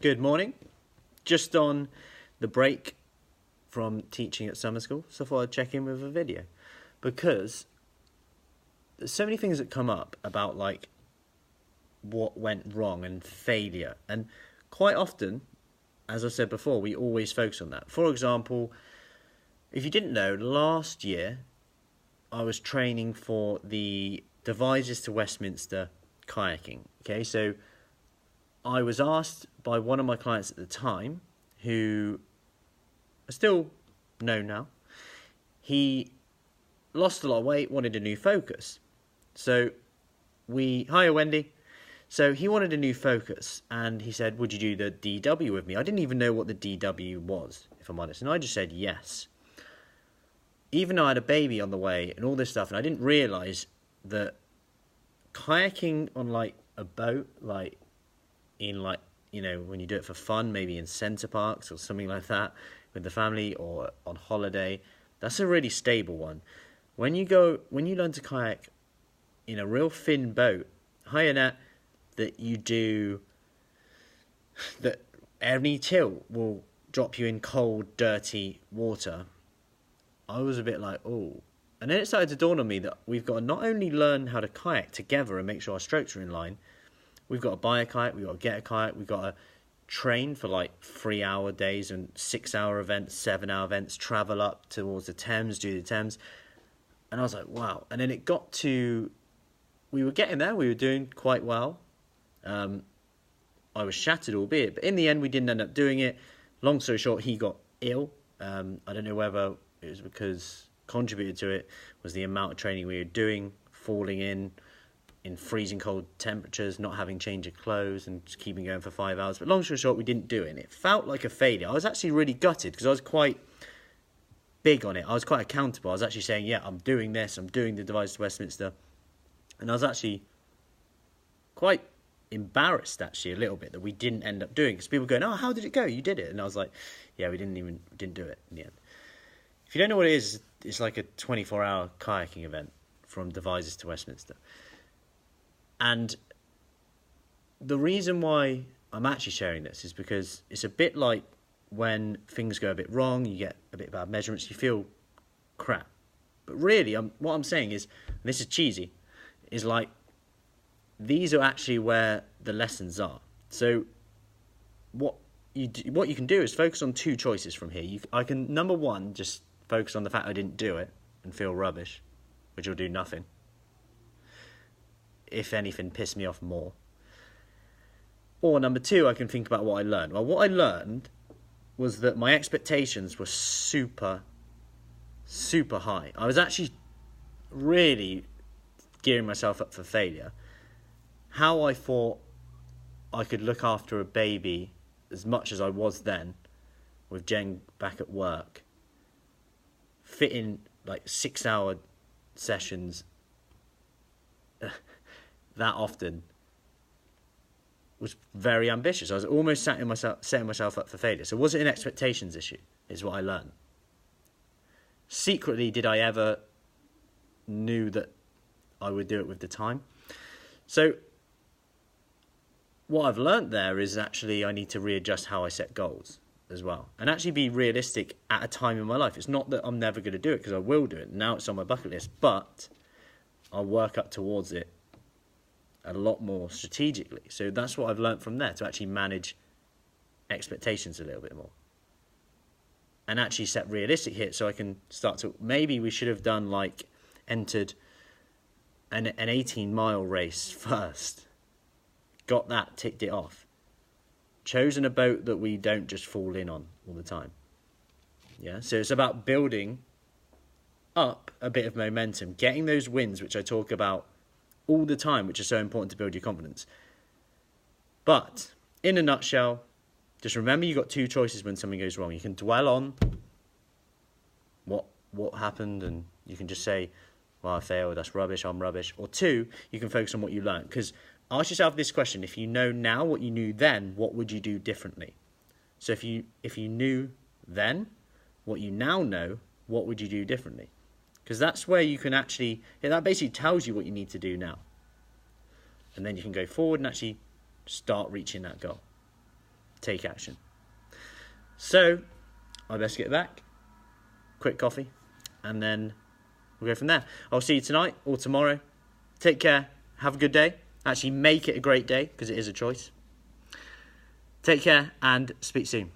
Good morning. Just on the break from teaching at summer school, so I thought I'd check in with a video because there's so many things that come up about like what went wrong and failure, and quite often, as I said before, we always focus on that. For example, if you didn't know, last year I was training for the Devizes to Westminster kayaking. Okay, so I was asked by one of my clients at the time, who I still know now. He lost a lot of weight, wanted a new focus. So hiya Wendy. So he wanted a new focus and he said, would you do the DW with me? I didn't even know what the DW was, if I'm honest. And I just said yes. Even though I had a baby on the way and all this stuff, and I didn't realise that kayaking on like a boat, like in like, you know, when you do it for fun, maybe in centre parks or something like that with the family or on holiday, that's a really stable one. When you learn to kayak in a real thin boat, higher net, that you do, that any tilt will drop you in cold, dirty water, I was a bit like, oh. And then it started to dawn on me that we've got to not only learn how to kayak together and make sure our strokes are in line, we've got to buy a kayak, we've got to get a kayak, we've got to train for like 3-hour days and 6-hour events, 7-hour events, travel up towards the Thames, do the Thames. And I was like, wow. And then it got to, we were getting there, we were doing quite well. I was shattered, albeit, but in the end we didn't end up doing it. Long story short, he got ill. I don't know whether it was because contributed to it was the amount of training we were doing, falling in freezing cold temperatures, not having change of clothes and just keeping going for 5 hours. But long story short, we didn't do it, and it felt like a failure. I was actually really gutted because I was quite big on it. I was quite accountable. I was actually saying, yeah, I'm doing this, I'm doing the Devizes to Westminster. And I was actually quite embarrassed, actually, a little bit, that we didn't end up doing it. Because people were going, oh, how did it go? You did it. And I was like, yeah, we didn't do it in the end. If you don't know what it is, it's like a 24-hour kayaking event from Devizes to Westminster. And the reason why I'm actually sharing this is because it's a bit like when things go a bit wrong, you get a bit bad measurements, you feel crap. But really, what I'm saying is, and this is cheesy, is like, these are actually where the lessons are. So what you can do is focus on two choices from here. I can, number one, just focus on the fact I didn't do it and feel rubbish, which will do nothing. If anything, piss me off more. Or number two, I can think about what I learned. Well, what I learned was that my expectations were super, super high. I was actually really gearing myself up for failure. How I thought I could look after a baby as much as I was then, with Jen back at work, fit in like 6-hour sessions that often, was very ambitious. I was almost setting myself up for failure. So was it an expectations issue, is what I learned. Secretly, did I ever knew that I would do it with the time? So what I've learned there is actually I need to readjust how I set goals as well, and actually be realistic at a time in my life. It's not that I'm never going to do it, because I will do it. Now it's on my bucket list, but I'll work up towards it a lot more strategically. So that's what I've learned from there, to actually manage expectations a little bit more and actually set realistic hits, so I can start to, maybe we should have done like entered an 18-mile race first, got that, ticked it off, chosen a boat that we don't just fall in on all the time. Yeah, so it's about building up a bit of momentum, getting those wins, which I talk about all the time, which are so important to build your confidence. But in a nutshell, just remember you've got two choices when something goes wrong. You can dwell on what happened, and you can just say, well, I failed, that's rubbish, I'm rubbish. Or two, you can focus on what you learned. Because ask yourself this question: if you know now what you knew then, what would you do differently? So if you knew then what you now know, what would you do differently? Because that's where you can actually, that basically tells you what you need to do now. And then you can go forward and actually start reaching that goal. take action. So I best get back, quick coffee, and then we'll go from there. I'll see you tonight or tomorrow. Take care. Have a good day. Actually, make it a great day, because it is a choice. Take care and speak soon.